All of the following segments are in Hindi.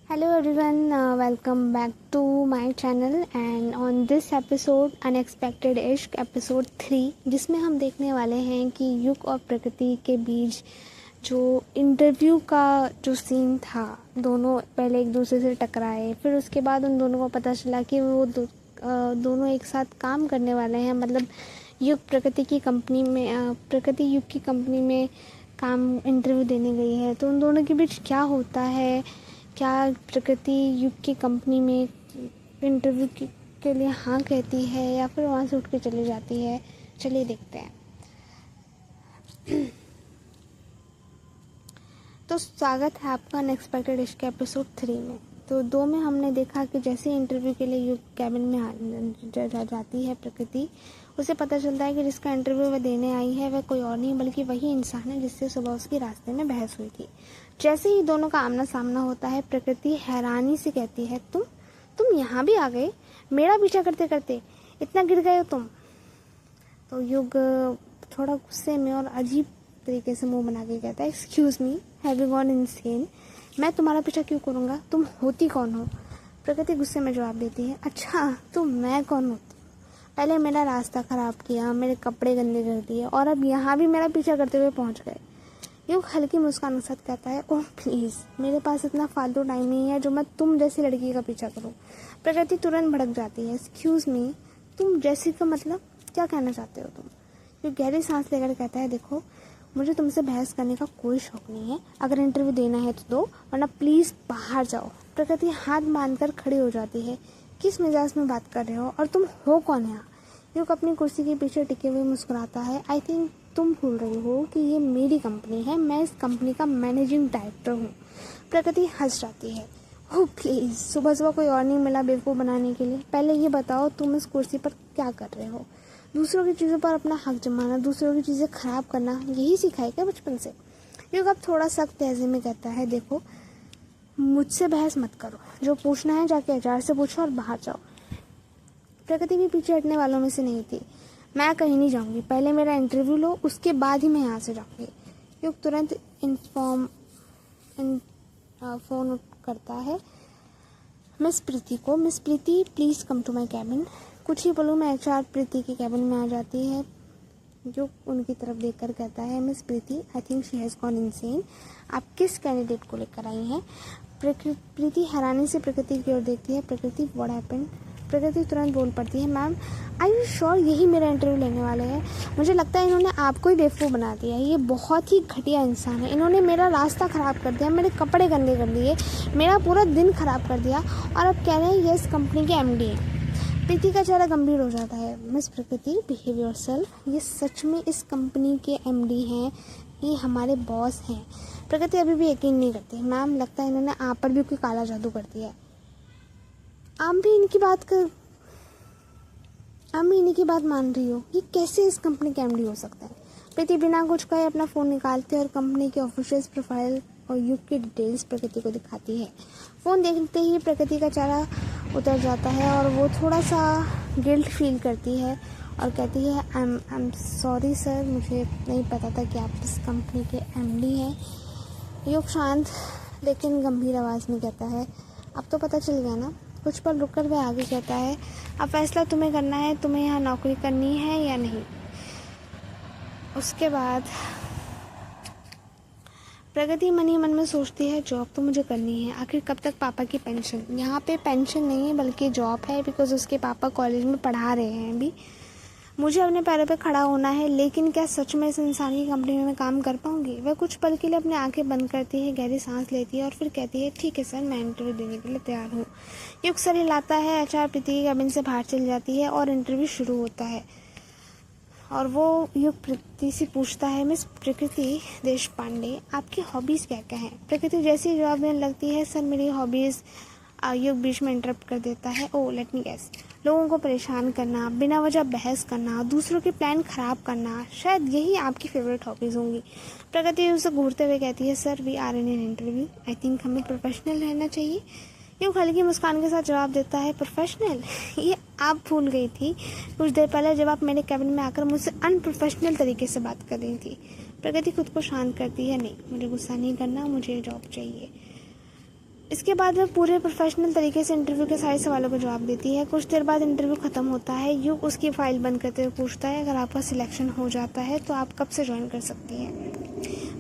Hello everyone, welcome back to my channel and on this episode unexpected इश्क एपिसोड 3 जिसमें हम देखने वाले हैं कि युग और प्रकृति के बीच जो इंटरव्यू का जो सीन था, दोनों पहले एक दूसरे से टकराए, फिर उसके बाद उन दोनों को पता चला कि वो दोनों एक साथ काम करने वाले हैं। मतलब युग प्रकृति की कंपनी में प्रकृति युग की कंपनी में काम इंटरव्यू देने गई है, तो उन दोनों के बीच क्या होता है, क्या प्रकृति युग की कंपनी में इंटरव्यू के लिए हाँ कहती है या फिर वहाँ से उठ के चली जाती है। चलिए देखते हैं। तो स्वागत है आपका अनएक्सपेक्टेड इश्क के एपिसोड 3 में। तो 2 में हमने देखा कि जैसे इंटरव्यू के लिए युग कैबिन में जाती है प्रकृति, उसे पता चलता है कि जिसका इंटरव्यू वह देने आई है वह कोई और नहीं बल्कि वही इंसान है जिससे सुबह उसकी रास्ते में बहस हुई थी। जैसे ही दोनों का आमना सामना होता है, प्रकृति हैरानी से कहती है, तुम यहाँ भी आ गए, मेरा पीछा करते करते इतना गिर गए हो तुम। तो युग थोड़ा गुस्से में और अजीब तरीके से मुंह बना के कहता है, excuse me, have you gone insane? मैं तुम्हारा पीछा क्यों करूँगा? तुम होती कौन हो? प्रकृति गुस्से में जवाब देती है, अच्छा तो मैं कौन होती? पहले मेरा रास्ता ख़राब किया, मेरे कपड़े गंदे कर दिए और अब यहाँ भी मेरा पीछा करते हुए पहुँच गए। युग हल्की मुस्कान के साथ कहता है, ओह प्लीज़, मेरे पास इतना फालतू टाइम नहीं है जो मैं तुम जैसी लड़की का पीछा करूँ। प्रकृति तुरंत भड़क जाती है, एक्सक्यूज़ मी, तुम जैसी का मतलब क्या कहना चाहते हो तुम? युग गहरी सांस लेकर कहता है, देखो मुझे तुमसे बहस करने का कोई शौक नहीं है, अगर इंटरव्यू देना है तो दो, वरना प्लीज़ बाहर जाओ। प्रकृति हाथ बांधकर खड़ी हो जाती है, किस मिजाज में बात कर रहे हो और तुम हो कौन यहाँ? युग अपनी कुर्सी के पीछे टिके हुए मुस्कुराता है, आई थिंक तुम भूल रही हो कि ये मेरी कंपनी है, मैं इस कंपनी का मैनेजिंग डायरेक्टर हूँ। प्रकृति हंस जाती है, ओह प्लीज़, सुबह सुबह कोई और नहीं मिला बेवकूफ़ बनाने के लिए? पहले ये बताओ तुम इस कुर्सी पर क्या कर रहे हो? दूसरों की चीज़ों पर अपना हक जमाना, दूसरों की चीज़ें ख़राब करना, यही सीखा है क्या बचपन से? युग अब थोड़ा सख्त लहजे में कहता है, देखो मुझसे बहस मत करो, जो पूछना है जाके एचआर से पूछो और बाहर जाओ। प्रकृति भी पीछे हटने वालों में से नहीं थी, मैं कहीं नहीं जाऊंगी, पहले मेरा इंटरव्यू लो, उसके बाद ही मैं यहाँ से जाऊंगी। युग तुरंत फ़ोन करता है मिस प्रीति को, miss Preeti please come to my cabin. कुछ ही पलों में एचआर प्रीति के कैबिन में आ जाती है। युग उनकी तरफ देखकर कहता है, miss Preeti, I think she has gone insane. आप किस कैंडिडेट को लेकर आई हैं? प्रीति हैरानी से प्रकृति की ओर देखती है, प्रकृति व्हाट हैपेंड? प्रकृति तुरंत बोल पड़ती है, मैम आई यू श्योर यही मेरा इंटरव्यू लेने वाले हैं? मुझे लगता है इन्होंने आपको ही बेवकूफ़ बना दिया है, ये बहुत ही घटिया इंसान है, इन्होंने मेरा रास्ता ख़राब कर दिया, मेरे कपड़े गंदे कर दिए, मेरा पूरा दिन ख़राब कर दिया और अब कह रहे हैं ये इस कंपनी के एमडी हैं। प्रीति का चेहरा गंभीर हो जाता है, मिस प्रकृति बिहेव योरसेल्फ, ये सच में इस कंपनी के एमडी हैं, ये हमारे बॉस हैं। प्रकृति अभी भी यकीन नहीं करती, मैम लगता है इन्होंने आप पर भी कोई काला जादू कर दिया है। आप भी इन्हीं की बात मान रही हो? ये कैसे इस कंपनी के एमडी हो सकता है? प्रीति बिना कुछ कहे अपना फ़ोन निकालती है और कंपनी के ऑफिशियल प्रोफाइल और युग की डिटेल्स प्रकृति को दिखाती है। फ़ोन देखते ही प्रकृति का चेहरा उतर जाता है और वो थोड़ा सा गिल्ट फील करती है और कहती है, आई एम सॉरी सर, मुझे नहीं पता था कि आप इस कंपनी के एमडी हैं। युग शांत लेकिन गंभीर आवाज़ में कहता है, अब तो पता चल गया ना? कुछ पल रुककर वह आगे कहता है, अब फैसला तुम्हें करना है, तुम्हें यहाँ नौकरी करनी है या नहीं। उसके बाद प्रगति मन ही मन में सोचती है, जॉब तो मुझे करनी है, आखिर कब तक पापा की पेंशन? यहाँ पे पेंशन नहीं है बल्कि जॉब है, बिकॉज उसके पापा कॉलेज में पढ़ा रहे हैं अभी। मुझे अपने पैरों पे खड़ा होना है, लेकिन क्या सच में इस इंसान की कंपनी में मैं काम कर पाऊंगी? वह कुछ पल के लिए अपनी आंखें बंद करती है, गहरी सांस लेती है और फिर कहती है, ठीक है सर, मैं इंटरव्यू देने के लिए तैयार हूँ। युग सर हिलाता है, एचआर प्रीति की कैबिन से बाहर चली जाती है और इंटरव्यू शुरू होता है। और वो युग प्रीति से पूछता है, मिस प्रकृति देश पांडे, आपकी हॉबीज़ क्या क्या हैं? प्रकृति जैसी जवाब देने लगती है, सर मेरी हॉबीज़। युग बीच में इंटरप्ट कर देता है, ओह लेट मी गेस, लोगों को परेशान करना, बिना वजह बहस करना, दूसरों के प्लान ख़राब करना, शायद यही आपकी फेवरेट हॉबीज़ होंगी। प्रकृति उसे घूरते हुए कहती है, sir we are in an interview, I think हमें प्रोफेशनल रहना चाहिए। युग हल्की मुस्कान के साथ जवाब देता है, प्रोफेशनल? ये आप भूल गई थी कुछ देर पहले जब आप मेरे कैबिन में आकर मुझसे अनप्रोफेशनल तरीके से बात कर रही थी। प्रकृति खुद को शांत करती है, नहीं मुझे गुस्सा नहीं करना, मुझे जॉब चाहिए। इसके बाद वह पूरे प्रोफेशनल तरीके से इंटरव्यू के सारे सवालों का जवाब देती है। कुछ देर बाद इंटरव्यू ख़त्म होता है। युग उसकी फ़ाइल बंद करते हुए पूछता है, अगर आपका सिलेक्शन हो जाता है तो आप कब से ज्वाइन कर सकती हैं?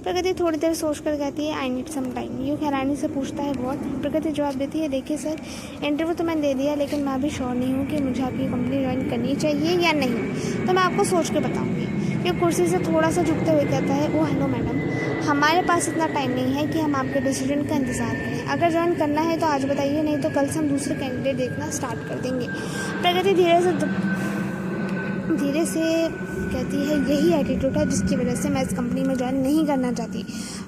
प्रकृति थोड़ी देर सोचकर कहती है, आई नीड सम टाइम। युग हैरानी से पूछता है, व्हाट? प्रकृति जवाब देती है, देखिए सर, इंटरव्यू तो मैंने दे दिया, लेकिन मैं अभी श्योर नहीं हूँ कि मुझे आपकी कंपनी ज्वाइन करनी चाहिए या नहीं, तो मैं आपको सोच के बताऊँगी। युग कुर्सी से थोड़ा सा झुकते हुए कहता है, ओह हेलो मैडम, हमारे पास इतना टाइम नहीं है कि हम आपके डिसीजन का इंतज़ार करें। अगर ज्वाइन करना है तो आज बताइए, नहीं तो कल से हम दूसरे कैंडिडेट देखना स्टार्ट कर देंगे। प्रकृति धीरे से कहती है, यही एटीट्यूड है जिसकी वजह से मैं इस कंपनी में ज्वाइन नहीं करना चाहती।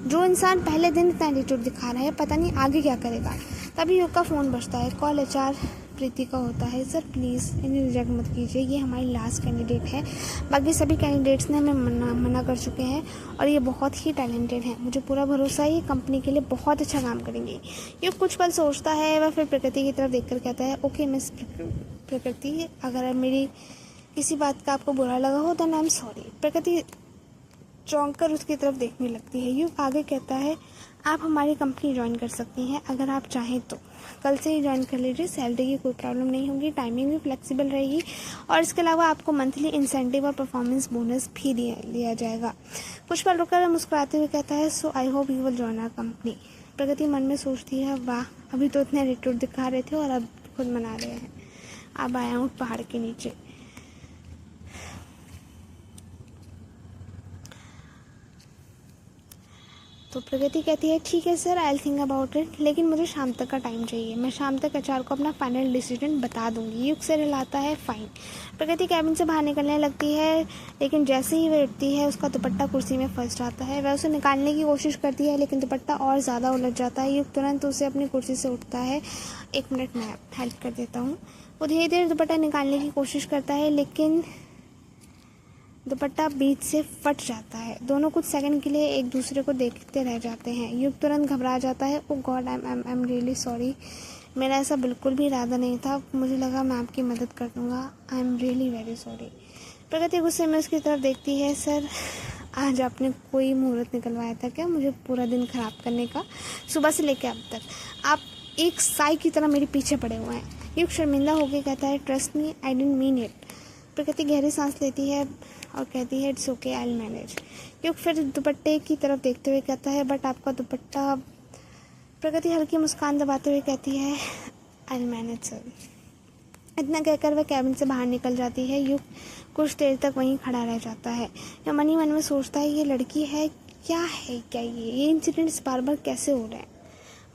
जो इंसान पहले दिन इतना एटीट्यूड दिखा रहा है, पता नहीं आगे क्या करेगा। तभी युग का फ़ोन बजता है। कॉल HR प्रीति का होता है। सर प्लीज़ इन्हें रिजेक्ट मत कीजिए, ये हमारी लास्ट कैंडिडेट है। बाकी सभी कैंडिडेट्स ने हमें मना कर चुके हैं और ये बहुत ही टैलेंटेड हैं। मुझे पूरा भरोसा है ये कंपनी के लिए बहुत अच्छा काम करेंगे। युग कुछ पल सोचता है, वह फिर प्रकृति की तरफ देखकर कहता है, ओके मिस प्रकृति, अगर मेरी किसी बात का आपको बुरा लगा हो तो आई एम सॉरी। प्रकृति चौंक कर उसकी तरफ देखने लगती है। युग आगे कहता है, आप हमारी कंपनी ज्वाइन कर सकती हैं अगर आप चाहें तो। कल से ही ज्वाइन कर लीजिए, सैलरी की कोई प्रॉब्लम नहीं होगी, टाइमिंग भी फ्लेक्सिबल रहेगी और इसके अलावा आपको मंथली इंसेंटिव और परफॉर्मेंस बोनस भी दिया जाएगा। कुछ पल रुककर मुस्कुराते हुए कहता है, so I hope you will join our company. Pragati मन में सोचती है, वाह, अभी तो इतने एटीट्यूड दिखा रहे थे और अब खुद मना रहे हैं। अब आया हूँ पहाड़ के नीचे। तो प्रगति कहती है, ठीक है sir, I will think about it, लेकिन मुझे शाम तक का टाइम चाहिए। मैं शाम तक HR को अपना फाइनल डिसीजन बता दूंगी। युग सिर हिलाता है, फाइन। प्रगति कैबिन से बाहर निकलने लगती है, लेकिन जैसे ही वह उठती है उसका दुपट्टा कुर्सी में फंस जाता है। वह उसे निकालने की कोशिश करती है, लेकिन दुपट्टा और ज़्यादा उलझ जाता है। युग तुरंत उसे अपनी कुर्सी से उठता है। 1 मिनट मैं हेल्प कर देता हूँ। वो धीरे धीरे दुपट्टा निकालने की कोशिश करता है, लेकिन दुपट्टा बीच से फट जाता है। दोनों कुछ सेकंड के लिए एक दूसरे को देखते रह जाते हैं। युग तुरंत घबरा जाता है, oh God, I am really sorry, मेरा ऐसा बिल्कुल भी इरादा नहीं था, मुझे लगा मैं आपकी मदद कर दूंगा, I am really very sorry. Pragati गुस्से में उसकी तरफ देखती है, सर आज आपने कोई मुहूर्त निकलवाया था क्या मुझे पूरा दिन खराब करने का? सुबह से लेकर अब तक आप एक साई की तरह मेरे पीछे पड़े हुए हैं। युग शर्मिंदा होकर कहता है, trust me, I didn't mean it. प्रकृति गहरी सांस लेती है और कहती है, it's okay, I will manage. युग फिर दुपट्टे की तरफ देखते हुए कहता है, बट आपका दुपट्टा। प्रकृति हल्की मुस्कान दबाते हुए कहती है, आई विल मैनेज सर। इतना कहकर वह कैबिन से बाहर निकल जाती है। युग कुछ देर तक वहीं खड़ा रह जाता है। या मन ही मन में सोचता है, ये लड़की है क्या है, क्या ये इंसिडेंट्स बार बार कैसे हो रहे हैं।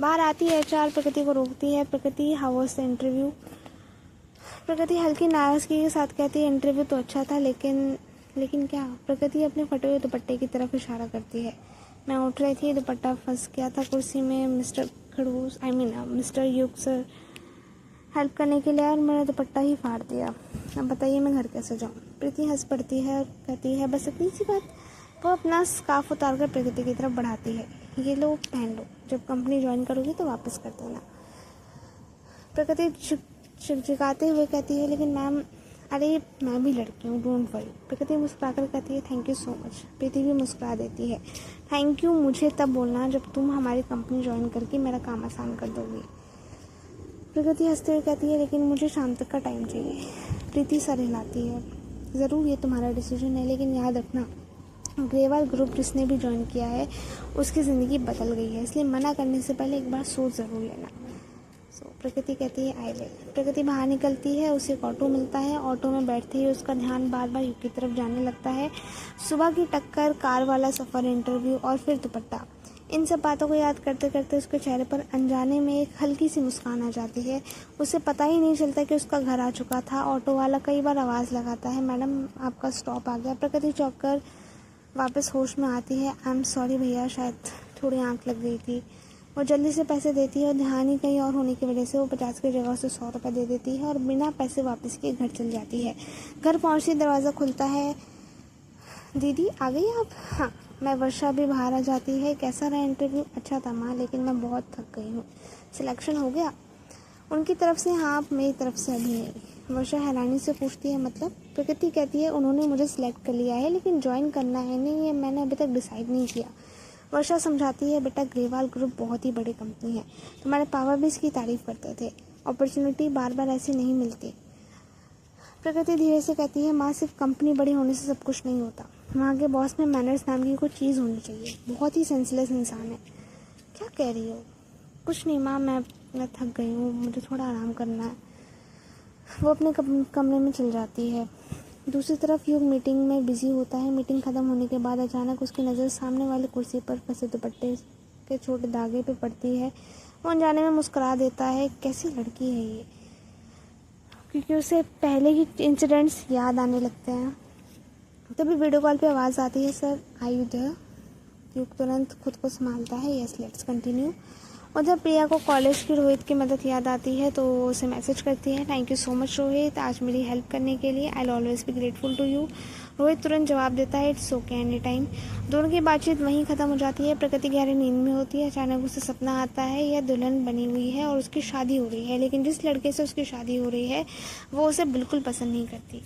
बाहर आती है HR प्रकृति को रोकती है। प्रकृति, हाउ वाज द इंटरव्यू? प्रकृति हल्की नाराजगी के साथ कहती है, इंटरव्यू तो अच्छा था, लेकिन क्या? प्रकृति अपने फटे हुए दुपट्टे की तरफ इशारा करती है। मैं उठ रही थी, दुपट्टा फंस गया था कुर्सी में, मिस्टर खड़ूस, मिस्टर युग सर हेल्प करने के लिए, और मेरा दुपट्टा ही फाड़ दिया। अब बताइए मैं घर कैसे जाऊँ? प्रीति हंस पड़ती है और कहती है, बस इतनी सी बात। वो अपना स्कार्फ उतार कर प्रकृति की तरफ बढ़ाती है, ये लो पहन लो, जब कंपनी ज्वाइन करोगी तो वापस कर देना। प्रकृति चिकचिकाते हुए कहती है, लेकिन मैम, अरे मैं भी लड़की हूँ, डोंट वरी। प्रकृति मुस्कुराकर कहती है, थैंक यू सो मच। प्रीति भी मुस्कुरा देती है, थैंक यू मुझे तब बोलना जब तुम हमारी कंपनी ज्वाइन करके मेरा काम आसान कर दोगी। प्रकृति हंसते हुए कहती है, लेकिन मुझे शाम तक का टाइम चाहिए। प्रीति सर हिलाती है, ज़रूर ये तुम्हारा डिसीजन है, लेकिन याद रखना, ग्रेवाल ग्रुप जिसने भी ज्वाइन किया है उसकी ज़िंदगी बदल गई है, इसलिए मना करने से पहले एक बार सोच ज़रूर लेना। प्रकृति कहती है, आई विल। प्रकृति बाहर निकलती है, उसे एक ऑटो मिलता है। ऑटो में बैठते ही उसका ध्यान बार बार युग की तरफ जाने लगता है। सुबह की टक्कर, कार वाला सफ़र, इंटरव्यू और फिर दुपट्टा, इन सब बातों को याद करते करते उसके चेहरे पर अनजाने में एक हल्की सी मुस्कान आ जाती है। उसे पता ही नहीं चलता कि उसका घर आ चुका था। ऑटो वाला कई बार आवाज़ लगाता है, मैडम आपका स्टॉप आ गया। प्रकृति चौंक कर वापस होश में आती है, आई एम सॉरी भैया, शायद थोड़ी आँख लग गई थी। वो जल्दी से पैसे देती है और ध्यान ही कहीं और होने की वजह से वो 50 की जगह उसे 100 रुपये दे देती है और बिना पैसे वापस किए घर चल जाती है। घर पहुँचते दरवाज़ा खुलता है, दीदी आ गई आप? हाँ। मैं वर्षा भी बाहर आ जाती है, कैसा रहा इंटरव्यू? अच्छा था माँ, लेकिन मैं बहुत थक गई हूँ। सिलेक्शन हो गया? उनकी तरफ से हाँ, मेरी तरफ से अभी नहीं। वर्षा हैरानी से पूछती है, मतलब? प्रकृति कहती है, उन्होंने मुझे सिलेक्ट कर लिया है, लेकिन ज्वाइन करना है नहीं, ये मैंने अभी तक डिसाइड नहीं किया। वर्षा समझाती है, बेटा ग्रेवाल ग्रुप बहुत ही बड़ी कंपनी है, तुम्हारे पापा भी इसकी तारीफ करते थे, अपॉर्चुनिटी बार बार ऐसी नहीं मिलती। प्रकृति धीरे से कहती है, माँ सिर्फ कंपनी बड़ी होने से सब कुछ नहीं होता, वहाँ के बॉस में मैनर्स नाम की कोई चीज़ होनी चाहिए। बहुत ही सेंसलेस इंसान है। क्या कह रही हो? कुछ नहीं माँ, मैं थक गई हूँ, मुझे थोड़ा आराम करना है। वो अपने कमरे में चल जाती है। दूसरी तरफ युग मीटिंग में बिजी होता है। मीटिंग ख़त्म होने के बाद अचानक उसकी नज़र सामने वाली कुर्सी पर फंसे दुपट्टे के छोटे धागे पे पड़ती है। वो अनजाने में मुस्कुरा देता है। कैसी लड़की है ये, क्योंकि उसे पहले ही इंसिडेंट्स याद आने लगते हैं। तभी वीडियो कॉल पे आवाज़ आती है, सर आर यू देयर? युग तुरंत खुद को संभालता है, यस लेट्स कंटिन्यू। और जब प्रिया को कॉलेज की रोहित की मदद याद आती है तो वो उसे मैसेज करती है, thank you so much Rohit, आज मेरी हेल्प करने के लिए, I will always be grateful to you. Rohit तुरंत जवाब देता है, इट्स ओके एनी टाइम। दोनों की बातचीत वहीं ख़त्म हो जाती है। प्रकृति गहरी नींद में होती है। अचानक उसे सपना आता है, यह दुल्हन बनी हुई है और उसकी शादी हो रही है, लेकिन जिस लड़के से उसकी शादी हो रही है वो उसे बिल्कुल पसंद नहीं करती।